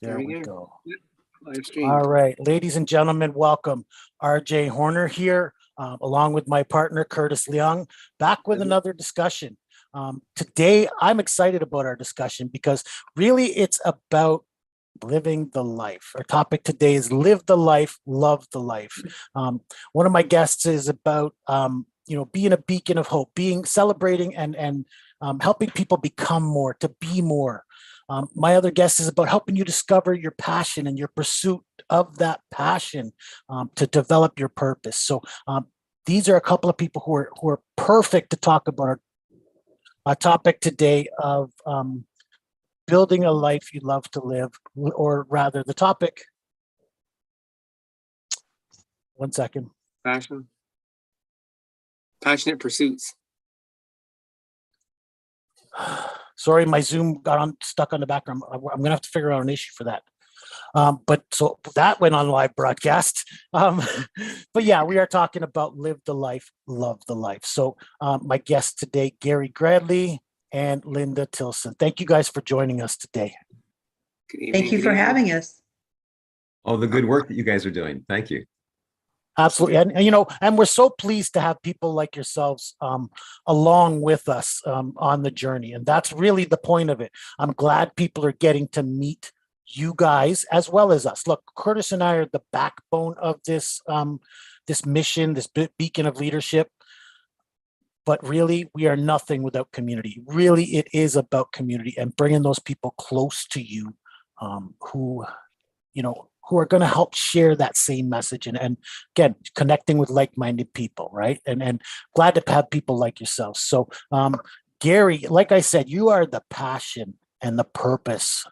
There we go. Yep. Live stream. All right, ladies and gentlemen, welcome. RJ Horner here, along with my partner, Curtis Leung, back with another discussion. Today, I'm excited about our discussion because really it's about living the life. Our topic today is live the life, love the life. One of my guests is about, being a beacon of hope, celebrating and helping people become more, to be more. My other guest is about helping you discover your passion and your pursuit of that passion to develop your purpose. So these are a couple of people who are perfect to talk about our topic today of building a life you love to live, or rather the topic. One second. Passionate pursuits. Sorry, my Zoom got stuck on the background. I'm gonna have to figure out an issue for that. But so that went on live broadcast. But yeah, we are talking about live the life, love the life. So my guests today, Gary Gradley and Linda Tilson. Thank you guys for joining us today. Good evening, Thank you good for evening. having us. Oh, the good work that you guys are doing. Thank you. Absolutely. And we're so pleased to have people like yourselves along with us on the journey. And that's really the point of it. I'm glad people are getting to meet you guys as well as us. Look, Curtis and I are the backbone of this this mission, this beacon of leadership. But really, we are nothing without community. Really, it is about community and bringing those people close to you who are going to help share that same message. And again, connecting with like-minded people, right? And glad to have people like yourself. So Gary, like I said, you are the passion and the purpose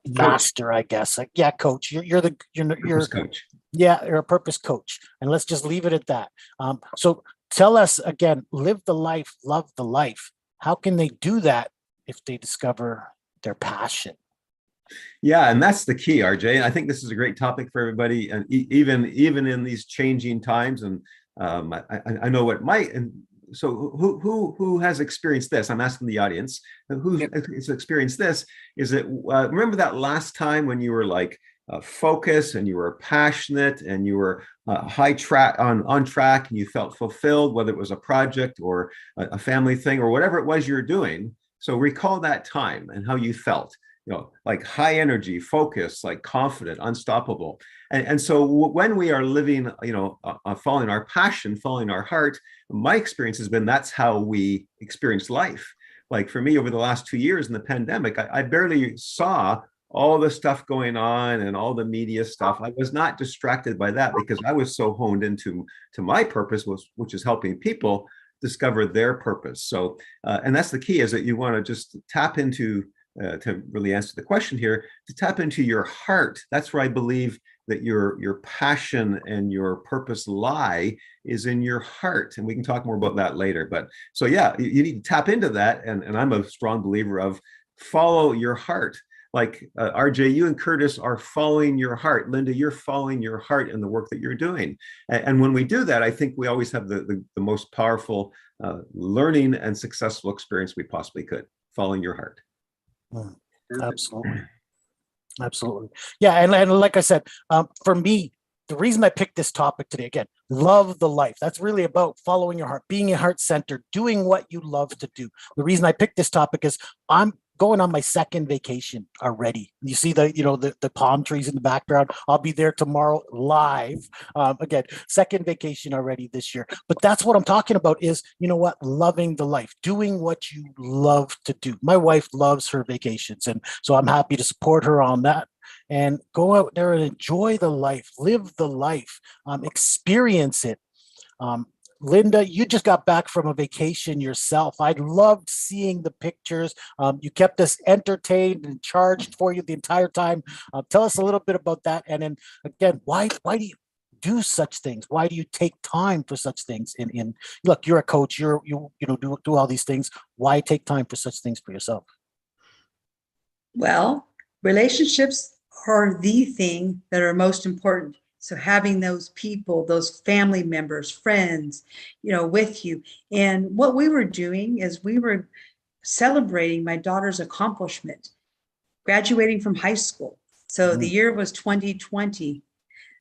master, I guess. Like, yeah, coach, you're Coach. Yeah, you're a purpose coach. And let's just leave it at that. So tell us again, live the life, love the life. How can they do that if they discover their passion? Yeah, and that's the key, RJ. I think this is a great topic for everybody, and even in these changing times. And I know what might. And so, who has experienced this? I'm asking the audience who has experienced this. Is it remember that last time when you were like focused and you were passionate and you were on track, and you felt fulfilled, whether it was a project or a family thing or whatever it was you're doing. So recall that time and how you felt. Like high energy, focused, like confident, unstoppable. And so when we are living, following our passion, following our heart, my experience has been that's how we experience life. Like for me, over the last 2 years in the pandemic, I barely saw all the stuff going on and all the media stuff. I was not distracted by that because I was so honed into my purpose, which is helping people discover their purpose. So, and that's the key, is that you want to just tap into to really answer the question here, to tap into your heart. That's where I believe that your passion and your purpose lie, is in your heart. And we can talk more about that later. But so yeah, you need to tap into that. And I'm a strong believer of follow your heart. Like RJ, you and Curtis are following your heart. Linda, you're following your heart in the work that you're doing. And when we do that, I think we always have the most powerful learning and successful experience we possibly could, following your heart. Absolutely. Yeah, and like I said, for me, the reason I picked this topic today, again, love the life. That's really about following your heart, being heart-centered, doing what you love to do. The reason I picked this topic is I'm going on my second vacation already. You see the palm trees in the background. I'll be there tomorrow live. Again, second vacation already this year. But that's what I'm talking about is, loving the life, doing what you love to do. My wife loves her vacations. And so I'm happy to support her on that. And go out there and enjoy the life, live the life, experience it. Linda, you just got back from a vacation yourself. I loved seeing the pictures. You kept us entertained and charged for you the entire time. Tell us a little bit about that. And then again, why do you do such things? Why do you take time for such things? Look, you're a coach. You do all these things. Why take time for such things for yourself? Well, relationships are the thing that are most important. So having those people, those family members, friends, with you. And what we were doing is we were celebrating my daughter's accomplishment, graduating from high school. So the year was 2020.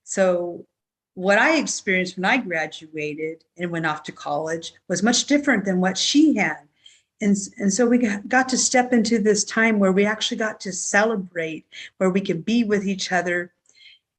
So what I experienced when I graduated and went off to college was much different than what she had. And so we got to step into this time where we actually got to celebrate, where we could be with each other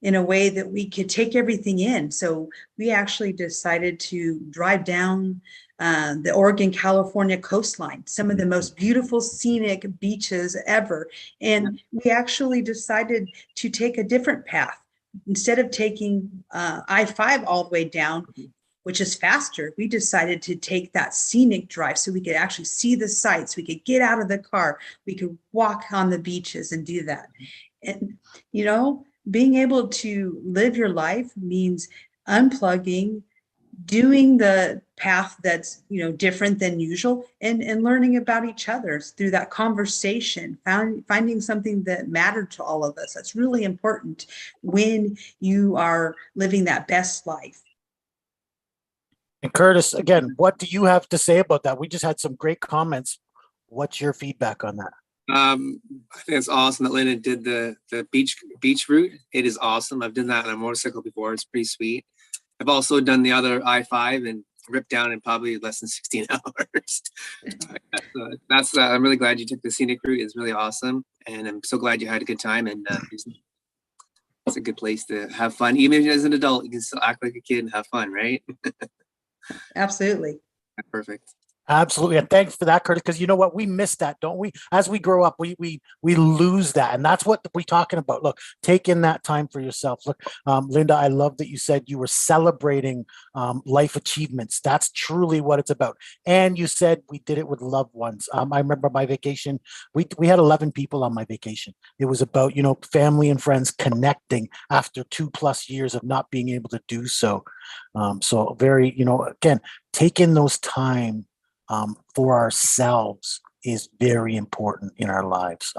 in a way that we could take everything in. So we actually decided to drive down the Oregon, California coastline, some of the most beautiful scenic beaches ever. And we actually decided to take a different path. Instead of taking I-5 all the way down, which is faster, we decided to take that scenic drive so we could actually see the sights. We could get out of the car. We could walk on the beaches and do that. And, you know, being able to live your life means unplugging, doing the path that's, you know, different than usual, and learning about each other through that conversation, finding something that mattered to all of us. That's really important when you are living that best life. And Curtis, again, what do you have to say about that? We just had some great comments. What's your feedback on that? I think it's awesome that Linda did the beach route. It is awesome. I've done that on a motorcycle before. It's pretty sweet. I've also done the other I-5 and ripped down in probably less than 16 hours. I'm really glad you took the scenic route. It's really awesome, and I'm so glad you had a good time. And it's a good place to have fun. Even if you're as an adult, you can still act like a kid and have fun, right? Absolutely. Perfect. Absolutely. And thanks for that, Curtis, because you know what? We miss that, don't we? As we grow up, we lose that. And that's what we're talking about. Look, take in that time for yourself. Look, Linda, I love that you said you were celebrating life achievements. That's truly what it's about. And you said we did it with loved ones. I remember my vacation. We had 11 people on my vacation. It was about, you know, family and friends connecting after 2+ years of not being able to do so. So very, you know, again, taking those time for ourselves is very important in our lives.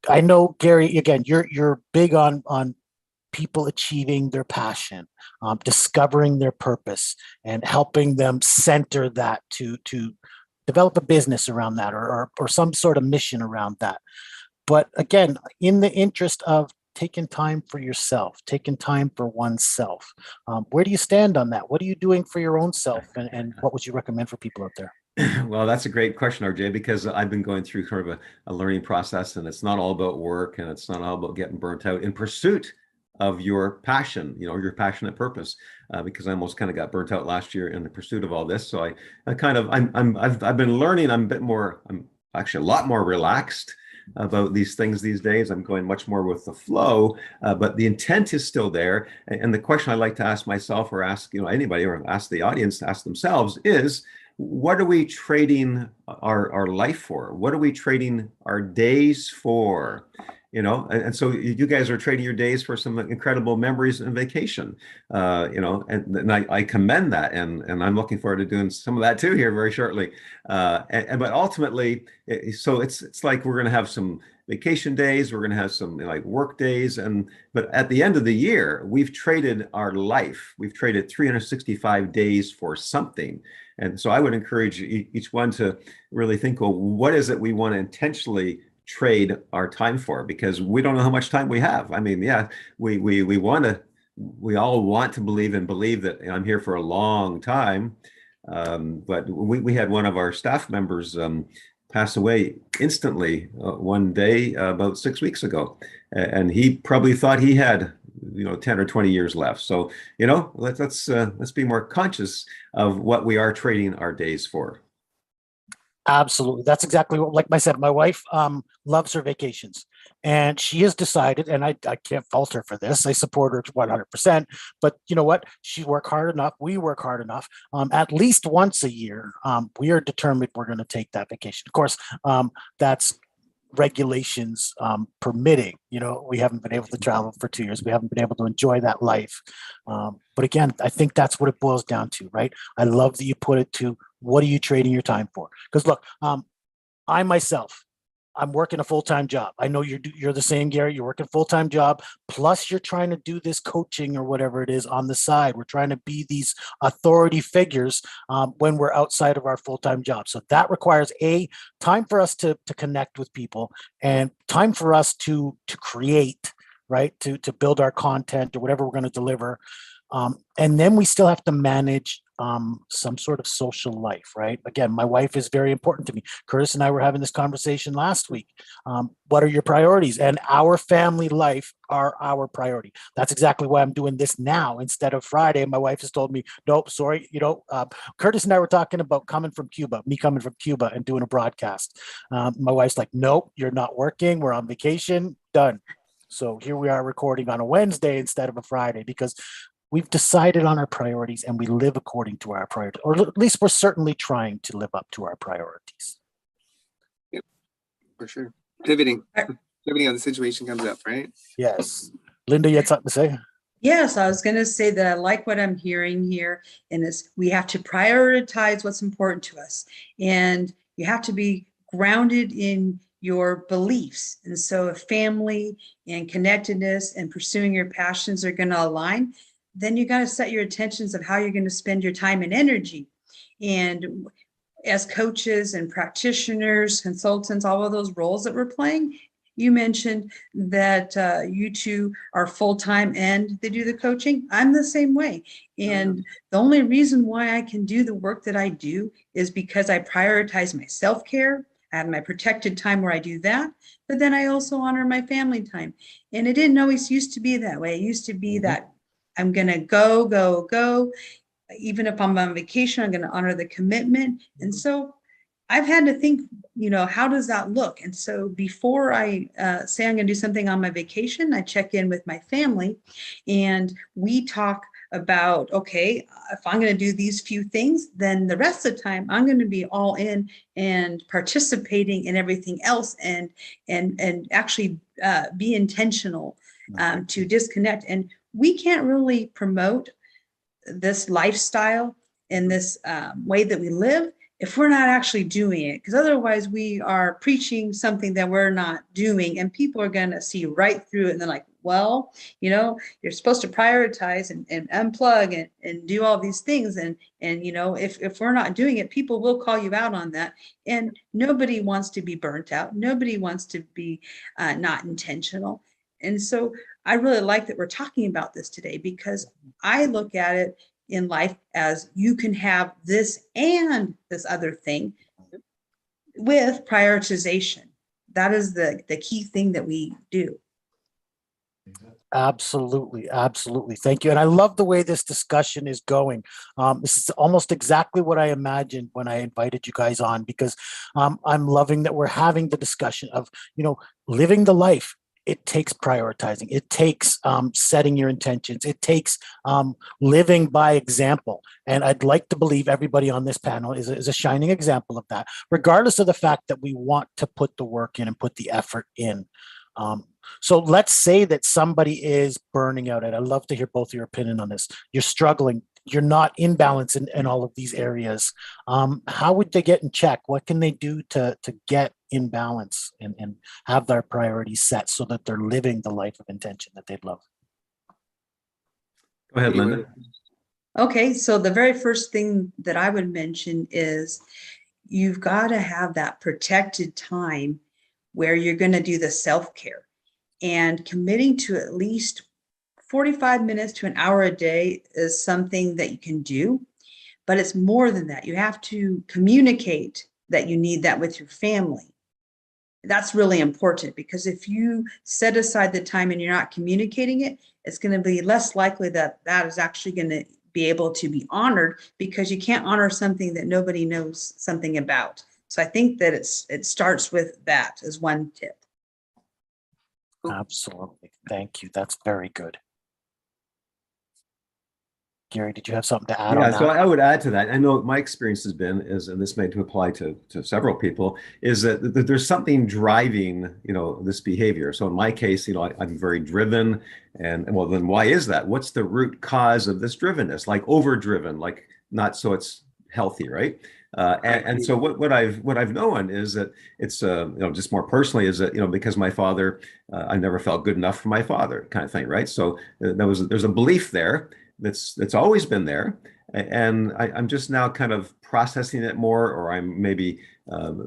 I know, Gary, again, you're big on people achieving their passion, discovering their purpose, and helping them center that to develop a business around that, or some sort of mission around that. But again, in the interest of taking time for yourself, taking time for oneself, where do you stand on that? What are you doing for your own self, and what would you recommend for people out there? Well, that's a great question, RJ, because I've been going through sort of a learning process, and it's not all about work, and it's not all about getting burnt out in pursuit of your passion, you know, your passionate purpose, because I almost kind of got burnt out last year in the pursuit of all this. So I've been learning. I'm actually a lot more relaxed about these things these days. I'm going much more with the flow, but the intent is still there. And the question I like to ask myself, or ask, you know, anybody, or ask the audience to ask themselves is, what are we trading our life for? What are we trading our days for? You know, and so you guys are trading your days for some incredible memories and vacation, you know, and I commend that, and I'm looking forward to doing some of that too here very shortly. But ultimately, so it's like we're going to have some vacation days, we're going to have some like work days, but at the end of the year, we've traded our life. We've traded 365 days for something. And so I would encourage each one to really think, well, what is it we want to intentionally trade our time for? Because we don't know how much time we have. I mean, yeah, we all want to believe that I'm here for a long time. But we had one of our staff members pass away instantly one day about 6 weeks ago, and he probably thought he had, you know, 10 or 20 years left. So, you know, let's be more conscious of what we are trading our days for. Absolutely. That's exactly what, like I said, my wife loves her vacations, and she has decided, and I can't fault her for this. I support her 100%, but you know what? She worked hard enough. We work hard enough. At least once a year, we are determined we're going to take that vacation. Of course, that's regulations permitting. You know, we haven't been able to travel for 2 years. We haven't been able to enjoy that life. But again, I think that's what it boils down to, right? I love that you put it to, what are you trading your time for? Because look, I myself, I'm working a full-time job. I know you're the same, Gary. You're working a full-time job, plus you're trying to do this coaching or whatever it is on the side. We're trying to be these authority figures when we're outside of our full-time job. So that requires time for us to connect with people, and time for us to create, right? To build our content or whatever we're going to deliver. And then we still have to manage some sort of social life, right? Again, my wife is very important to me. Curtis and I were having this conversation last week. What are your priorities? And our family life are our priority. That's exactly why I'm doing this now instead of Friday. My wife has told me, nope, sorry. Curtis and I were talking about me coming from Cuba and doing a broadcast. My wife's like, nope, you're not working. We're on vacation. Done. So here we are recording on a Wednesday instead of a Friday, because we've decided on our priorities and we live according to our priorities, or at least we're certainly trying to live up to our priorities. Yep, for sure. Pivoting on the situation comes up, right? Yes. Linda, you had something to say? Yes, I was going to say that I like what I'm hearing here, and is we have to prioritize what's important to us, and you have to be grounded in your beliefs. And so if family and connectedness and pursuing your passions are going to align, then you got to set your intentions of how you're going to spend your time and energy. And as coaches and practitioners, consultants, all of those roles that we're playing, you mentioned that you two are full-time and they do the coaching. I'm the same way. And the only reason why I can do the work that I do is because I prioritize my self-care. I have my protected time where I do that, but then I also honor my family time. And it didn't always used to be that way. It used to be that I'm going to go. Even if I'm on vacation, I'm going to honor the commitment. And so I've had to think, how does that look? And so before I say I'm going to do something on my vacation, I check in with my family and we talk about, okay, if I'm going to do these few things, then the rest of the time I'm going to be all in and participating in everything else and actually be intentional to disconnect. And we can't really promote this lifestyle and this way that we live if we're not actually doing it, because otherwise we are preaching something that we're not doing, and people are going to see right through it, and they're like, well, you're supposed to prioritize and unplug and do all these things, and if we're not doing it, people will call you out on that, and nobody wants to be burnt out. Nobody wants to be not intentional. And so I really like that we're talking about this today, because I look at it in life as you can have this and this other thing with prioritization. That is the key thing that we do. Absolutely. Thank you. And I love the way this discussion is going. This is almost exactly what I imagined when I invited you guys on, because I'm loving that we're having the discussion of, living the life. It takes prioritizing. It takes setting your intentions. It takes living by example. And I'd like to believe everybody on this panel is a shining example of that, regardless of the fact that we want to put the work in and put the effort in. So let's say that somebody is burning out, and I'd love to hear both of your opinion on this. You're struggling. You're not in balance in all of these areas. How would they get in check? What can they do to get in balance and have their priorities set so that they're living the life of intention that they'd love? Go ahead, Linda. Okay, so the very first thing that I would mention is you've got to have that protected time where you're going to do the self-care, and committing to at least 45 minutes to an hour a day is something that you can do, but it's more than that. You have to communicate that you need that with your family. That's really important, because if you set aside the time and you're not communicating it, it's going to be less likely that that is actually going to be able to be honored, because you can't honor something that nobody knows something about. So I think that it starts with that as one tip. Absolutely. Thank you. That's very good. Gary, did you have something to add on that? So I would add to that. I know my experience has been and this may apply to several people, is that there's something driving, this behavior. So in my case, I'm very driven, and well, then why is that? What's the root cause of this drivenness? Like overdriven, like not so it's healthy, right? And so what I've known is that it's just more personally is that because my father, I never felt good enough for my father, kind of thing, right? So there's a belief there that's always been there, and I'm just now kind of processing it more, or I'm maybe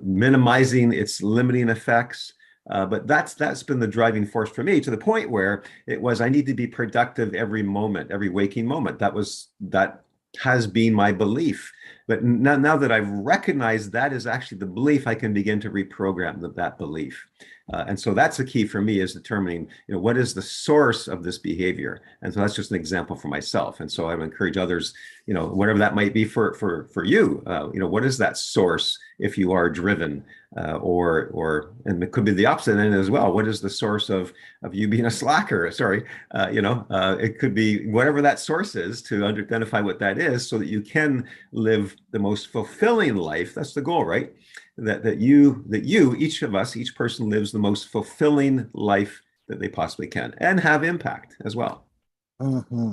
minimizing its limiting effects. But that's been the driving force for me, to the point where it was I need to be productive every moment, every waking moment. That has been my belief. But now that I've recognized that is actually the belief, I can begin to reprogram that belief. And so that's the key for me, is determining, what is the source of this behavior. And so that's just an example for myself. And so I would encourage others, whatever that might be for you, what is that source if you are driven, and it could be the opposite end as well. What is the source of you being a slacker? Sorry, it could be whatever that source is, to identify what that is, so that you can live the most fulfilling life. That's the goal, right? That each of us, each person lives the most fulfilling life that they possibly can, and have impact as well. Mm-hmm.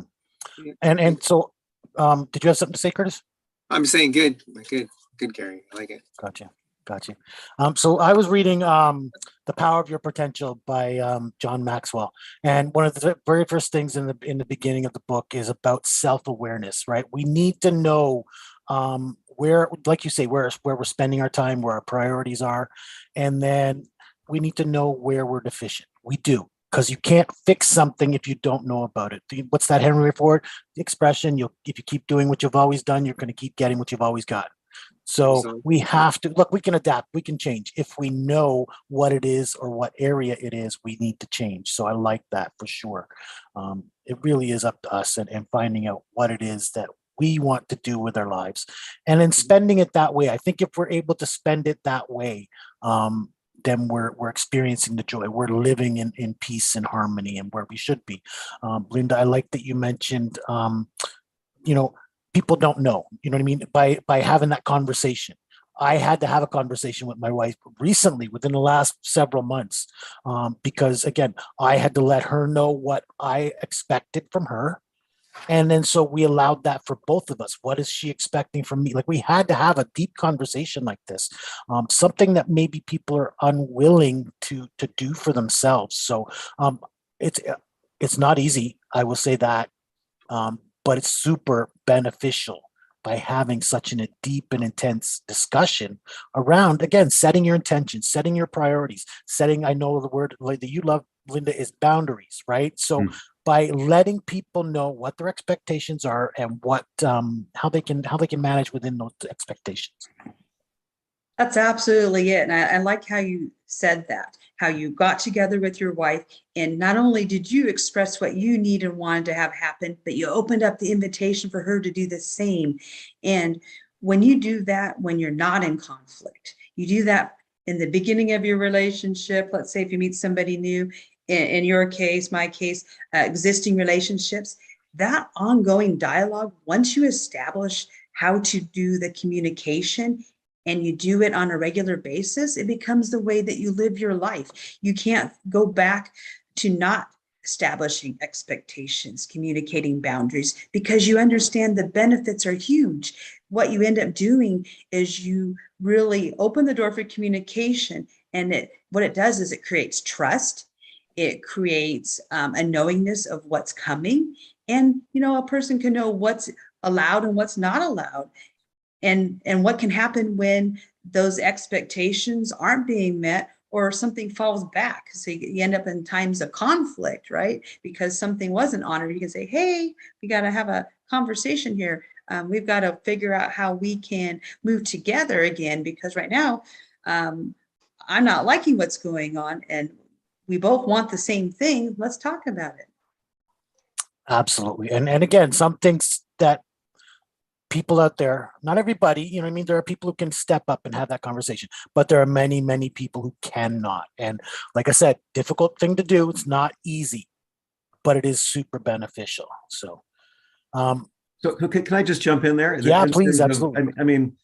And so, did you have something to say, Curtis? I'm saying good, Gary. I like it. Gotcha. So I was reading The Power of Your Potential by John Maxwell, and one of the very first things in the beginning of the book is about self-awareness, right? We need to know where, like you say, where we're spending our time, where our priorities are, and then we need to know where we're deficient. We do, because you can't fix something if you don't know about it. What's that Henry Ford expression? If you keep doing what you've always done, you're going to keep getting what you've always got. So we have to look, we can adapt, we can change if we know what it is or what area it is we need to change. So I like that for sure. It really is up to us and finding out what it is that we want to do with our lives, and then spending it that way. I think if we're able to spend it that way, then we're experiencing the joy. We're living in peace and harmony and where we should be. Linda, I like that you mentioned, people don't know, you know what I mean? By having that conversation. I had to have a conversation with my wife recently, within the last several months, because again, I had to let her know what I expected from her. And then so we allowed that for both of us. What is she expecting from me? Like, we had to have a deep conversation like this, something that maybe people are unwilling to do for themselves. So it's not easy, I will say that, but it's super beneficial by having such a deep and intense discussion around, again, setting your intentions, setting your priorities, I know the word that you love, Linda, is boundaries, right? So by letting people know what their expectations are and what how they can manage within those expectations. That's absolutely it. And I like how you said that, how you got together with your wife, and not only did you express what you need and wanted to have happen, but you opened up the invitation for her to do the same. And when you do that, when you're not in conflict, you do that in the beginning of your relationship. Let's say if you meet somebody new, in your case, my case, existing relationships, that ongoing dialogue, once you establish how to do the communication and you do it on a regular basis, it becomes the way that you live your life. You can't go back to not establishing expectations, communicating boundaries, because you understand the benefits are huge. What you end up doing is you really open the door for communication, and what it does is it creates trust. It creates a knowingness of what's coming, and a person can know what's allowed and what's not allowed, and what can happen when those expectations aren't being met or something falls back. So you end up in times of conflict, right? Because something wasn't honored. You can say, hey, we got to have a conversation here. We've got to figure out how we can move together again, because right now I'm not liking what's going on, and we both want the same thing. Let's talk about it. Absolutely. And again, some things that people out there, not everybody, there are people who can step up and have that conversation, but there are many, many people who cannot. And like I said, difficult thing to do. It's not easy, but it is super beneficial. So, can I just jump in there? Yeah, please. Absolutely. I mean,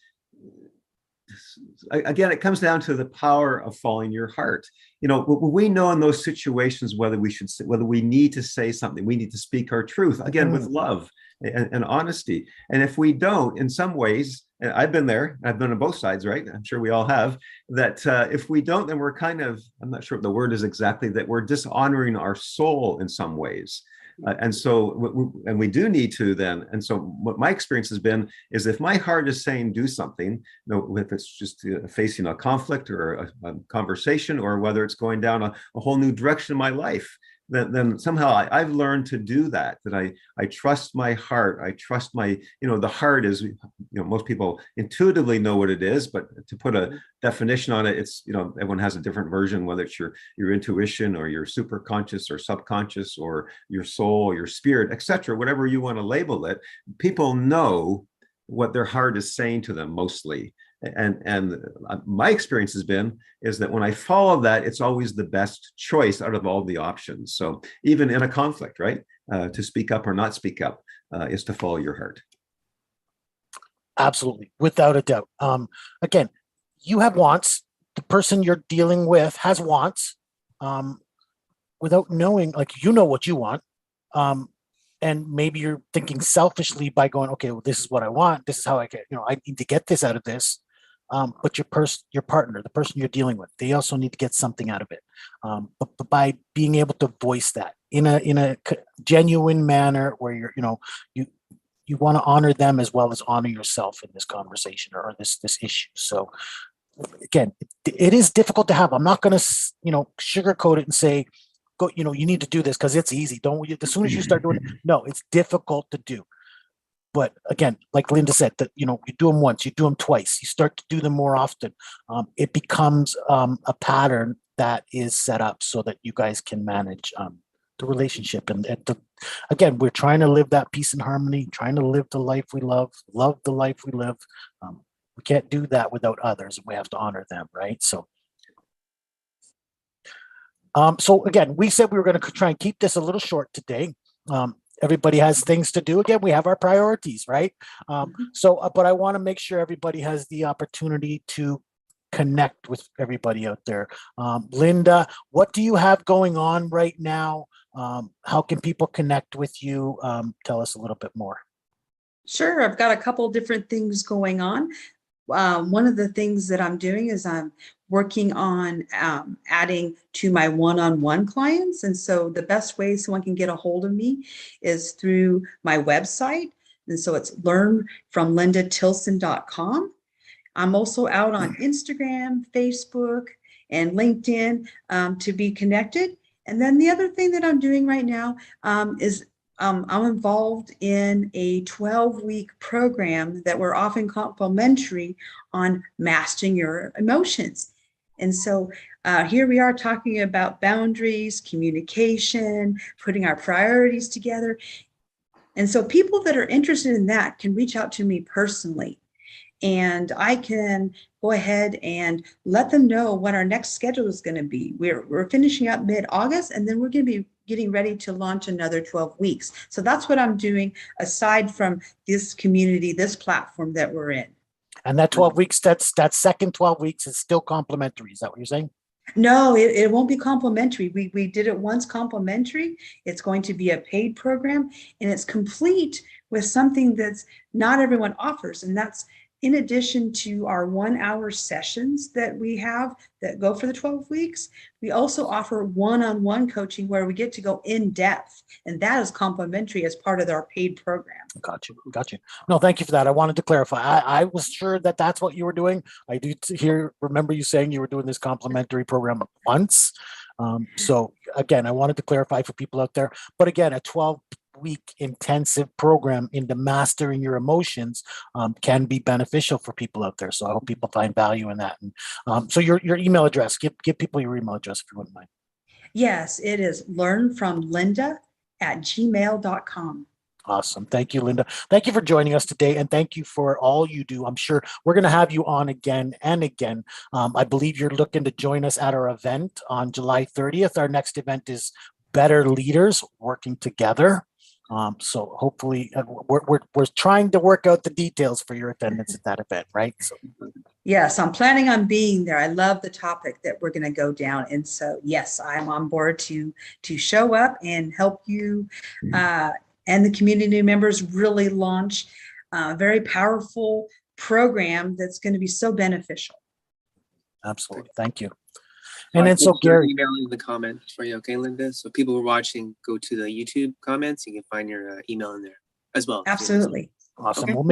again, it comes down to the power of following your heart. We know in those situations whether we need to say something, we need to speak our truth, again, with love. and honesty. And if we don't, in some ways, and I've been there, I've been on both sides, right? I'm sure we all have, that if we don't, then we're kind of, I'm not sure what the word is exactly, that we're dishonoring our soul in some ways. And so, and we do need to then. And so what my experience has been is if my heart is saying do something, if it's just facing a conflict or a conversation, or whether it's going down a whole new direction in my life, then somehow I've learned to do that, I trust my heart. I trust my, the heart is, most people intuitively know what it is, but to put a definition on it, it's, everyone has a different version, whether it's your intuition or your super conscious or subconscious or your soul or your spirit, etc., whatever you want to label it. People know what their heart is saying to them mostly. And my experience has been is that when I follow that, it's always the best choice out of all the options. So even in a conflict, right, to speak up or not speak up is to follow your heart. Absolutely, without a doubt. Again, you have wants. The person you're dealing with has wants, without knowing, like, what you want. And maybe you're thinking selfishly by going, okay, well, this is what I want. This is how I get, I need to get this out of this. But your partner, the person you're dealing with, they also need to get something out of it. But by being able to voice that in a genuine manner, where you want to honor them as well as honor yourself in this conversation or this issue. So again, it is difficult to have. I'm not going to sugarcoat it and say, go, you need to do this because it's easy. As soon as you start doing it, no, it's difficult to do. But again, like Linda said, that you do them once, you do them twice, you start to do them more often. It becomes a pattern that is set up so that you guys can manage the relationship. And again, we're trying to live that peace and harmony, trying to live the life we love the life we live. We can't do that without others, and we have to honor them, right? So. So again, we said we were going to try and keep this a little short today. Everybody has things to do. Again, we have our priorities, right? But I want to make sure everybody has the opportunity to connect with everybody out there. Linda, what do you have going on right now? How can people connect with you? Tell us a little bit more. Sure, I've got a couple different things going on. One of the things that I'm doing is I'm working on adding to my one-on-one clients. And so the best way someone can get a hold of me is through my website. And so it's learnfromlindatilson.com. I'm also out on Instagram, Facebook, and LinkedIn to be connected. And then the other thing that I'm doing right now is I'm involved in a 12-week program that we're offering complimentary on mastering your emotions. And so here we are talking about boundaries, communication, putting our priorities together. And so people that are interested in that can reach out to me personally. And I can go ahead and let them know what our next schedule is going to be. We're finishing up mid-August, and then we're going to be getting ready to launch another 12 weeks. So that's what I'm doing aside from this community, this platform that we're in. And that 12 weeks, that second 12 weeks is still complimentary. Is that what you're saying? No, it won't be complimentary. We did it once complimentary. It's going to be a paid program, and it's complete with something that's not everyone offers. And that's in addition to our 1-hour sessions that we have that go for the 12 weeks, we also offer one-on-one coaching where we get to go in depth, and that is complimentary as part of our paid program. Got you. No, thank you for that. I wanted to clarify. I was sure that that's what you were doing. I do remember you saying you were doing this complimentary program once. So again, I wanted to clarify for people out there. But again, a 12-week intensive program into mastering your emotions can be beneficial for people out there. So I hope people find value in that. And so your email address, give people your email address if you wouldn't mind. Yes, it is learnfromlinda@gmail.com. Awesome. Thank you, Linda. Thank you for joining us today, and thank you for all you do. I'm sure we're going to have you on again and again. I believe you're looking to join us at our event on July 30th. Our next event is Better Leaders Working Together. So hopefully we're trying to work out the details for your attendance at that event, right? So. Yes, I'm planning on being there. I love the topic that we're going to go down. And so, yes, I'm on board to show up and help you and the community members really launch a very powerful program that's going to be so beneficial. Absolutely. Thank you. And then, so I'll put your Gary, email in the comments for you, okay, Linda? So people who are watching, go to the YouTube comments. You can find your email in there as well. Absolutely. awesome. Okay. We'll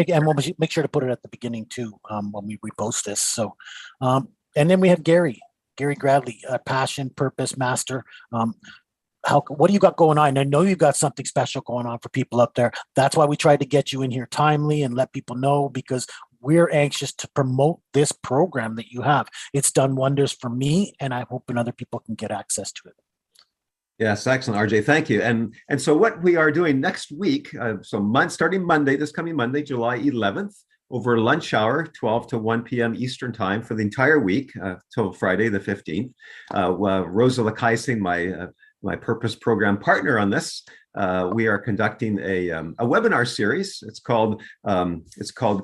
make sure to put it at the beginning too, when we repost this. So, and then we have Gary Gradley, passion, purpose, master. What do you got going on? I know you've got something special going on for people up there. That's why we tried to get you in here timely and let people know, because we're anxious to promote this program that you have. It's done wonders for me, and I'm hoping other people can get access to it. Yes, excellent, RJ. Thank you. And so what we are doing next week, starting Monday, this coming Monday, July 11th, over lunch hour, 12 to 1 p.m. Eastern time for the entire week till Friday the 15th. Rosa Lakaising, my purpose program partner on this, we are conducting a webinar series. It's called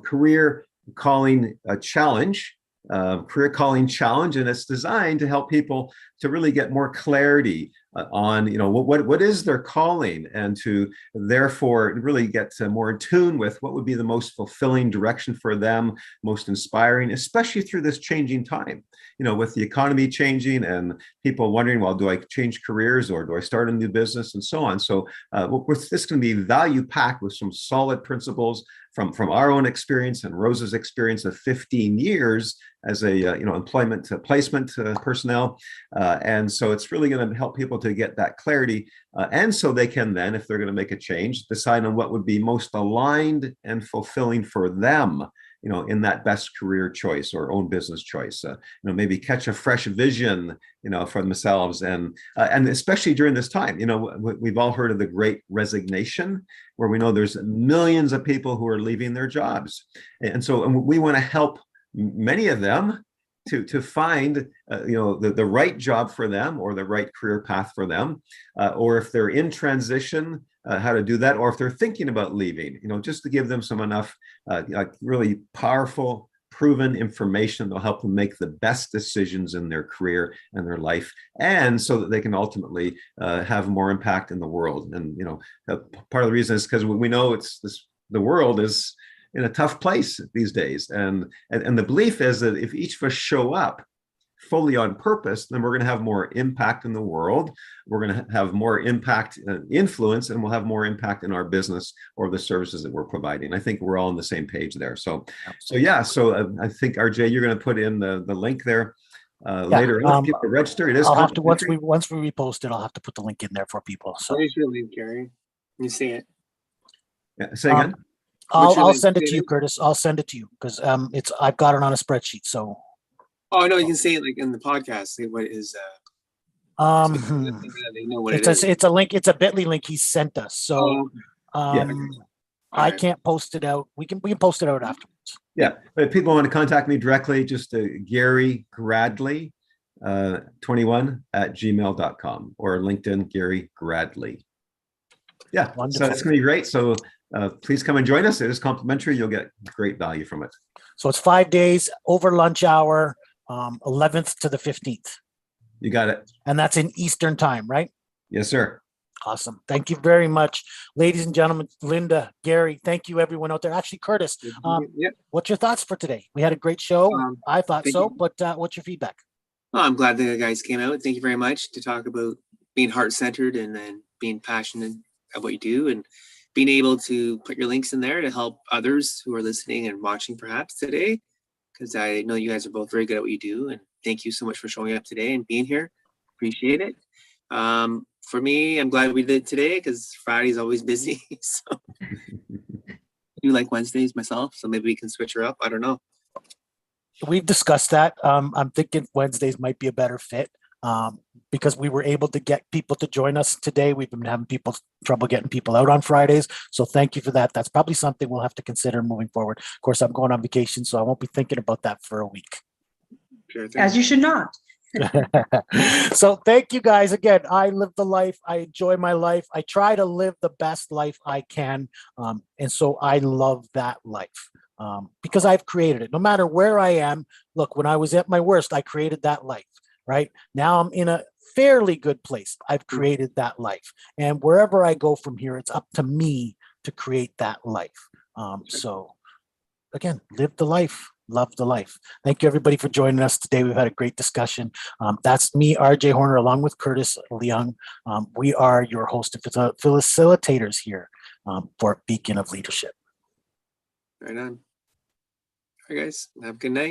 Career Calling Challenge. Career Calling Challenge, and it's designed to help people to really get more clarity on what is their calling, and to therefore really get more in tune with what would be the most fulfilling direction for them, most inspiring, especially through this changing time. With the economy changing and people wondering, well, do I change careers or do I start a new business, and so on. So this is going to be value packed with some solid principles from our own experience and Rosa's experience of 15 years as a employment placement personnel, and so it's really going to help people to get that clarity, and so they can then, if they're going to make a change, decide on what would be most aligned and fulfilling for them, in that best career choice or own business choice. Maybe catch a fresh vision, for themselves, and especially during this time. We've all heard of the Great Resignation, where we know there's millions of people who are leaving their jobs, and we want to help many of them to find the right job for them, or the right career path for them, or if they're in transition, how to do that, or if they're thinking about leaving, just to give them some enough really powerful, proven information that'll help them make the best decisions in their career and their life, and so that they can ultimately have more impact in the world. And part of the reason is because we know the world is in a tough place these days, and the belief is that if each of us show up fully on purpose, then we're going to have more impact in the world. We're going to have more impact and influence, and we'll have more impact in our business or the services that we're providing. I think we're all on the same page there. So I think, RJ, you're going to put in the link there later on. People register. It is. I'll have to, once we repost it, I'll have to put the link in there for people. So where's your link, Gary? You see it? Yeah, say again. I'll send it to you, Curtis. I'll send it to you because I've got it on a spreadsheet. So. Oh no, you can see it like in the podcast. See what is so they know what it's a link. It's a bit.ly link he sent us. So I can't post it out. We can post it out afterwards. Yeah, but if people want to contact me directly, just Gary Gradley 21@gmail.com, or LinkedIn Gary Gradley. Yeah, wonderful. So it's going to be great. So please come and join us. It is complimentary. You'll get great value from it. So it's 5 days over lunch hour, 11th to the 15th. You got it. And that's in Eastern time, right? Yes, sir. Awesome. Thank you very much, ladies and gentlemen. Linda, Gary, thank you, everyone out there. Actually, Curtis, what's your thoughts for today? We had a great show. I thought so, but what's your feedback? Well, I'm glad the guys came out. Thank you very much to talk about being heart-centered and then being passionate at what you do, and being able to put your links in there to help others who are listening and watching perhaps today, because I know you guys are both very good at what you do. And thank you so much for showing up today and being here. Appreciate it. For me, I'm glad we did today because Friday's always busy. So I do like Wednesdays myself, so maybe we can switch her up. I don't know. We've discussed that. I'm thinking Wednesdays might be a better fit. Because we were able to get people to join us today. We've been having trouble getting people out on Fridays. So thank you for that. That's probably something we'll have to consider moving forward. Of course, I'm going on vacation, so I won't be thinking about that for a week. Sure, as you should not. So thank you guys again. I live the life. I enjoy my life. I try to live the best life I can. And so I love that life because I've created it. No matter where I am, look, when I was at my worst, I created that life. Right now I'm in a fairly good place. I've created that life. And wherever I go from here, it's up to me to create that life. So again, live the life, love the life. Thank you everybody for joining us today. We've had a great discussion. That's me, RJ Horner, along with Curtis Leung. We are your host and facilitators here for Beacon of Leadership. Right on. All right, guys. Have a good night.